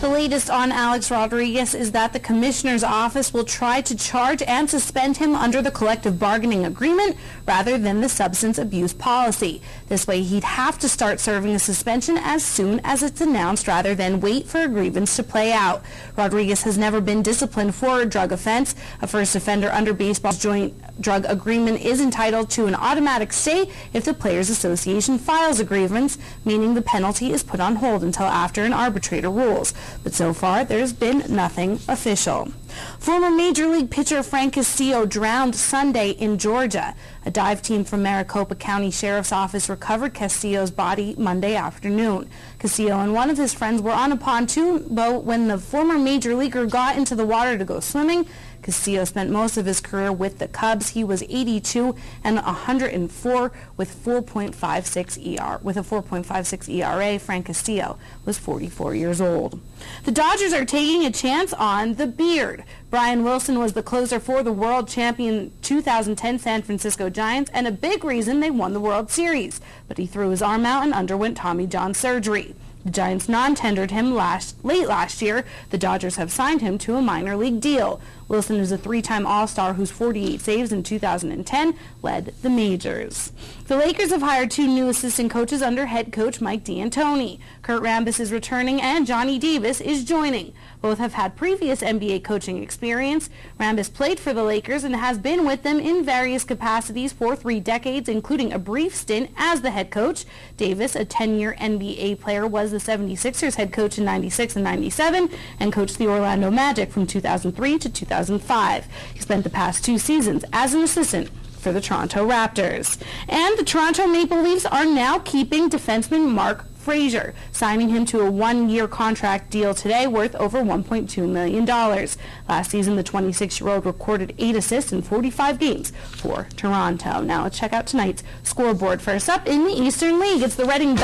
Latest on Alex Rodriguez is that the commissioner's office will try to charge and suspend him under the collective bargaining agreement rather than the substance abuse policy. This way he'd have to start serving a suspension as soon as it's announced rather than wait for a grievance to play out. Rodriguez has never been disciplined for a drug offense. A first offender under baseball's joint drug agreement is entitled to an automatic stay if the Players Association files a grievance, meaning the penalty is put on hold until after an arbitrator rules. But so far, there's been nothing official. Former Major League pitcher Frank Castillo drowned Sunday in Georgia. A dive team from Maricopa County Sheriff's Office recovered Castillo's body Monday afternoon. Castillo and one of his friends were on a pontoon boat when the former major leaguer got into the water to go swimming. Castillo spent most of his career with the Cubs. He was 82 and 104 with 4.56 ER. With a 4.56 ERA, Frank Castillo was 44 years old. The Dodgers are taking a chance on the beard. Brian Wilson was the closer for the world champion 2010 San Francisco Giants and a big reason they won the World Series. But he threw his arm out and underwent Tommy John surgery. The Giants non-tendered him late last year. The Dodgers have signed him to a minor league deal. Wilson is a three-time All-Star whose 48 saves in 2010 led the majors. The Lakers have hired two new assistant coaches under head coach Mike D'Antoni. Kurt Rambis is returning and Johnny Davis is joining. Both have had previous NBA coaching experience. Rambis played for the Lakers and has been with them in various capacities for 3 decades, including a brief stint as the head coach. Davis, a 10-year NBA player, was the 76ers head coach in 96 and 97 and coached the Orlando Magic from 2003 to 2005. He spent the past 2 seasons as an assistant for the Toronto Raptors. And the Toronto Maple Leafs are now keeping defenseman Mark Frazier, signing him to a 1-year contract deal today worth over $1.2 million. Last season, the 26-year-old recorded 8 assists in 45 games for Toronto. Now let's check out tonight's scoreboard. First up in the Eastern League, it's the Reading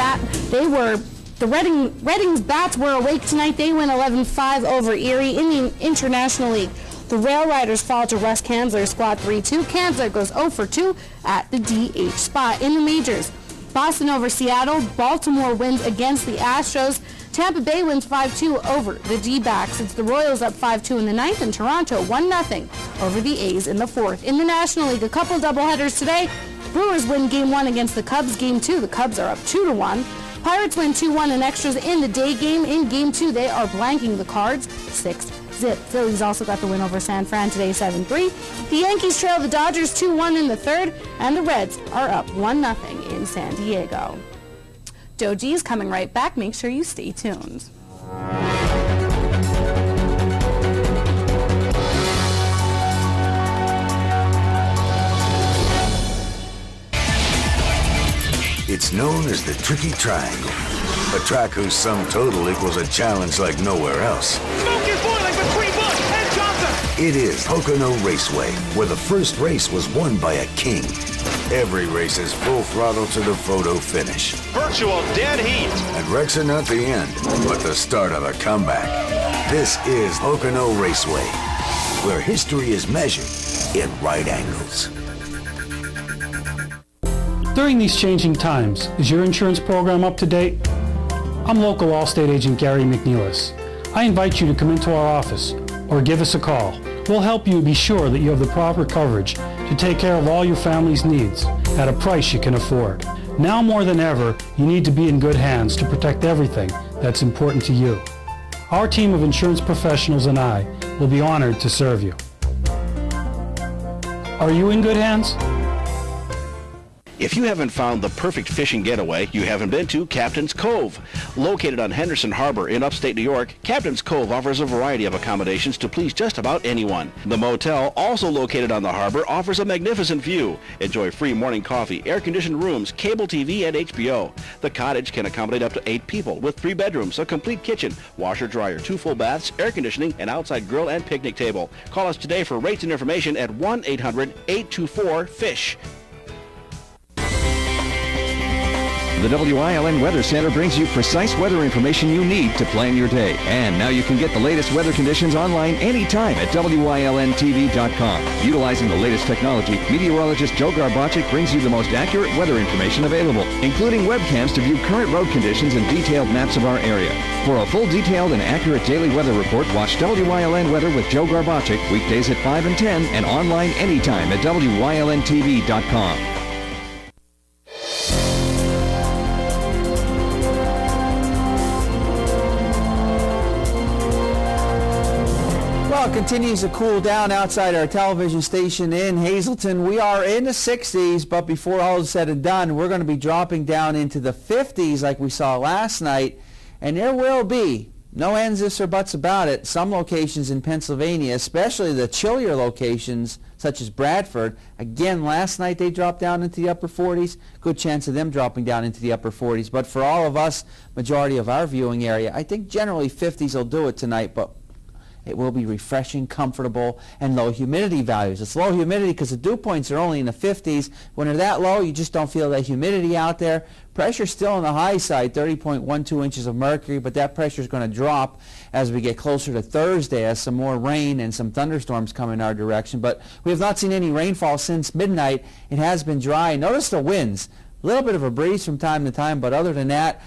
Reading's Bats were awake tonight. They win 11-5 over Erie. In the International League, the Rail Riders fall to Russ Kanzler's squad 3-2. Kanzler goes 0 for 2 at the DH spot. In the majors, Boston over Seattle. Baltimore wins against the Astros. Tampa Bay wins 5-2 over the D-backs. It's the Royals up 5-2 in the 9th, and Toronto 1-0 over the A's in the 4th. In the National League, a couple doubleheaders today. Brewers win Game 1 against the Cubs. Game 2, the Cubs are up 2-1. Pirates win 2-1 in extras in the day game. In Game 2, they are blanking the Cards 6-0. Phillies also got the win over San Fran today, 7-3. The Yankees trail the Dodgers 2-1 in the 3rd, and the Reds are up 1-0 in San Diego. Joe G is coming right back. Make sure you stay tuned. It's known as the Tricky Triangle, a track whose sum total equals a challenge like nowhere else. Smoke is boiling between Bush and Johnson. It is Pocono Raceway, where the first race was won by a king. Every race is full throttle to the photo finish. Virtual dead heat. And wrecks are not the end, but the start of a comeback. This is Pocono Raceway, where history is measured in right angles. During these changing times, is your insurance program up to date? I'm local Allstate agent Gary McNeilis. I invite you to come into our office or give us a call. We'll help you be sure that you have the proper coverage to take care of all your family's needs at a price you can afford. Now more than ever, you need to be in good hands to protect everything that's important to you. Our team of insurance professionals and I will be honored to serve you. Are you in good hands? If you haven't found the perfect fishing getaway, you haven't been to Captain's Cove. Located on Henderson Harbor in upstate New York, Captain's Cove offers a variety of accommodations to please just about anyone. The motel, also located on the harbor, offers a magnificent view. Enjoy free morning coffee, air-conditioned rooms, cable TV, and HBO. The cottage can accommodate up to 8 people with 3 bedrooms, a complete kitchen, washer, dryer, 2 full baths, air conditioning, an outside grill and picnic table. Call us today for rates and information at 1-800-824-FISH. The WILN Weather Center brings you precise weather information you need to plan your day. And now you can get the latest weather conditions online anytime at WILNTV.com. Utilizing the latest technology, meteorologist Joe Garbacic brings you the most accurate weather information available, including webcams to view current road conditions and detailed maps of our area. For a full detailed and accurate daily weather report, watch WILN Weather with Joe Garbacic weekdays at 5 and 10 and online anytime at WILNTV.com. Well, it continues to cool down outside our television station in Hazleton. We are in the 60s, but before all is said and done, we're going to be dropping down into the 50s like we saw last night. And there will be, no ands, ifs, or buts about it, some locations in Pennsylvania, especially the chillier locations such as Bradford. Again, last night they dropped down into the upper 40s. Good chance of them dropping down into the upper 40s. But for all of us, majority of our viewing area, I think generally 50s will do it tonight. But it will be refreshing, comfortable, and low humidity values. It's low humidity because the dew points are only in the 50s. When they're that low, you just don't feel that humidity out there. Pressure's still on the high side, 30.12 inches of mercury, but that pressure is going to drop as we get closer to Thursday as some more rain and some thunderstorms come in our direction. But we have not seen any rainfall since midnight. It has been dry. Notice the winds. A little bit of a breeze from time to time, but other than that,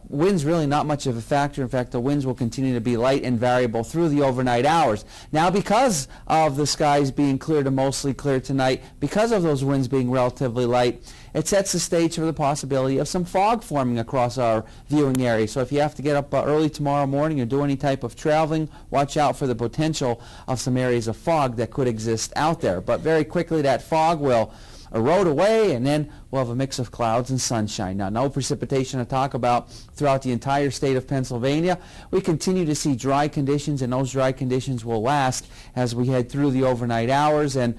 winds really not much of a factor. In fact, the winds will continue to be light and variable through the overnight hours. Now, because of the skies being clear to mostly clear tonight, because of those winds being relatively light, it sets the stage for the possibility of some fog forming across our viewing area. So if you have to get up early tomorrow morning or do any type of traveling, watch out for the potential of some areas of fog that could exist out there. But very quickly, that fog will erode away, and then we'll have a mix of clouds and sunshine. Now, no precipitation to talk about throughout the entire state of Pennsylvania. We continue to see dry conditions, and those dry conditions will last as we head through the overnight hours, and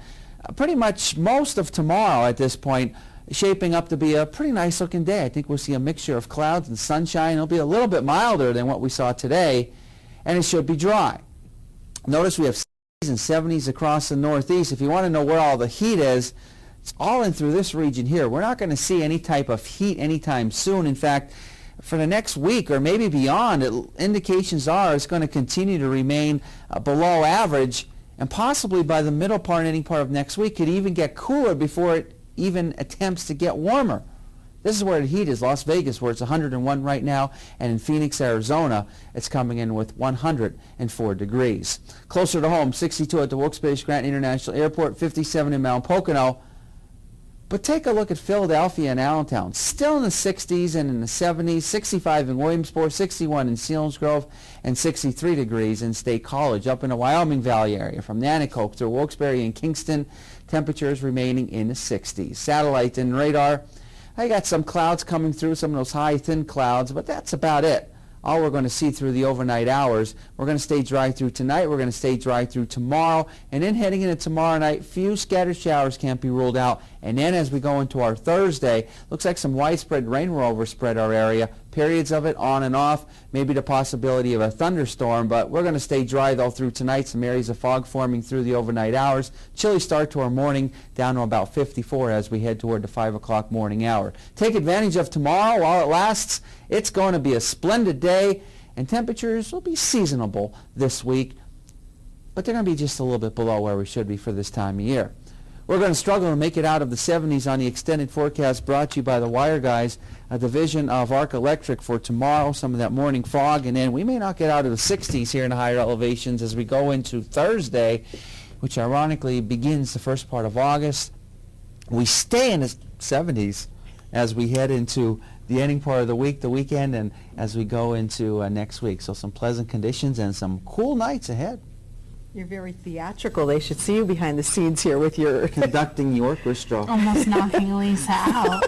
pretty much most of tomorrow at this point shaping up to be a pretty nice looking day. I think we'll see a mixture of clouds and sunshine. It'll be a little bit milder than what we saw today, and it should be dry. Notice we have 60s and 70s across the Northeast. If you want to know where all the heat is, it's all in through this region here. We're not going to see any type of heat anytime soon. In fact, for the next week or maybe beyond, indications are it's going to continue to remain below average, and possibly by the middle part and ending part of next week, could even get cooler before it even attempts to get warmer. This is where the heat is. Las Vegas, where it's 101 right now, and in Phoenix, Arizona, it's coming in with 104 degrees. Closer to home, 62 at the Wilkes-Barre International Airport, 57 in Mount Pocono. But take a look at Philadelphia and Allentown. Still in the 60s and in the 70s, 65 in Williamsport, 61 in Selinsgrove, and 63 degrees in State College. Up in the Wyoming Valley area, from Nanticoke through Wilkes-Barre and Kingston, temperatures remaining in the 60s. Satellite and radar, I got some clouds coming through, some of those high, thin clouds, but that's about it. All we're going to see through the overnight hours. We're going to stay dry through tonight. We're going to stay dry through tomorrow. And then heading into tomorrow night, few scattered showers can't be ruled out. And then as we go into our Thursday, looks like some widespread rain will overspread our area. periods of it on and off, maybe the possibility of a thunderstorm, but we're going to stay dry though through tonight. Some areas of fog forming through the overnight hours. Chilly start to our morning, down to about 54 as we head toward the 5 o'clock morning hour. Take advantage of tomorrow while it lasts. It's going to be a splendid day, and temperatures will be seasonable this week, but they're going to be just a little bit below where we should be for this time of year. We're going to struggle to make it out of the 70s on the extended forecast brought to you by the Wire Guys, a division of Arc Electric for tomorrow, some of that morning fog, and then we may not get out of the 60s here in the higher elevations as we go into Thursday, which ironically begins the first part of August. We stay in the 70s as we head into the ending part of the week, the weekend, and as we go into next week. So some pleasant conditions and some cool nights ahead. You're very theatrical. They should see you behind the scenes here with your... conducting the orchestra. Almost knocking Lisa out.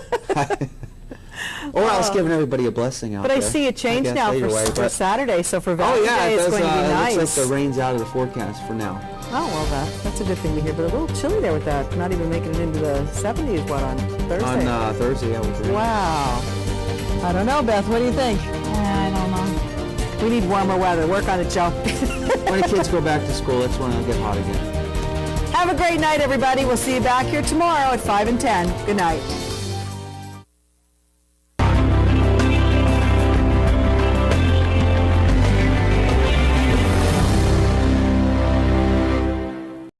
Or else giving everybody a blessing out But there. I see it changed now for Saturday, so for Oh Valentine's yeah, Day it it's does, going to be nice. It looks like the rain's out of the forecast for now. Oh, well, that's a good thing to hear, but a little chilly there with that. Not even making it into the 70s, on Thursday? On Thursday, yeah. With rain. Wow. I don't know, Beth. What do you think? I don't know. We need warmer weather. Work on it, Joe. When the kids go back to school, that's when it'll get hot again. Have a great night, everybody. We'll see you back here tomorrow at 5 and 10. Good night.